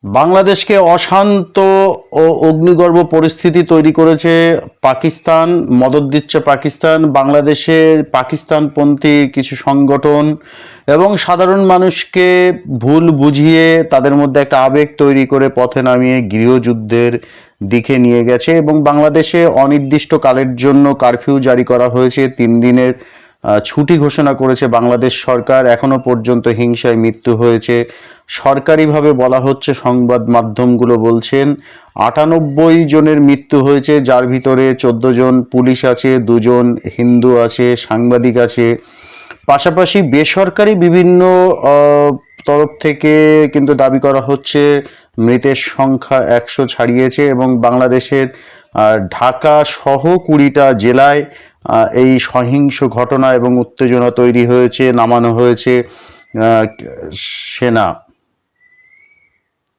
বাংলাদেশকে অশান্ত ও অগ্নিগর্ভ পরিস্থিতি তৈরি করেছে পাকিস্তান। মদদ দিচ্ছে পাকিস্তান। বাংলাদেশে পাকিস্তানপন্থী কিছু সংগঠন এবং সাধারণ মানুষকে ভুল বুঝিয়ে তাদের মধ্যে একটা আবেগ তৈরি করে পথে নামিয়ে গৃহযুদ্ধের দিকে নিয়ে গেছে এবং বাংলাদেশে অনির্দিষ্টকালের জন্য কারফিউ জারি করা হয়েছে। 3 দিনের ছুটি ঘোষণা করেছে বাংলাদেশ সরকার। এখনো পর্যন্ত হিংসায় মৃত্যু হয়েছে, সরকারিভাবে বলা হচ্ছে, সংবাদ মাধ্যমগুলো বলছেন 98 জনের মৃত্যু হয়েছে, যার ভিতরে 14 জন পুলিশ আছে, 2 জন হিন্দু আছে, সাংবাদিক আছে। পাশাপাশি বেসরকারি বিভিন্ন তরফ থেকে কিন্তু দাবি করা হচ্ছে মৃতের সংখ্যা 100 ছাড়িয়েছে এবং বাংলাদেশের ঢাকা সহ 20টা জেলায় এই সহিংস ঘটনা এবং উত্তেজনা তৈরি হয়েছে। নামানো হয়েছে সেনা।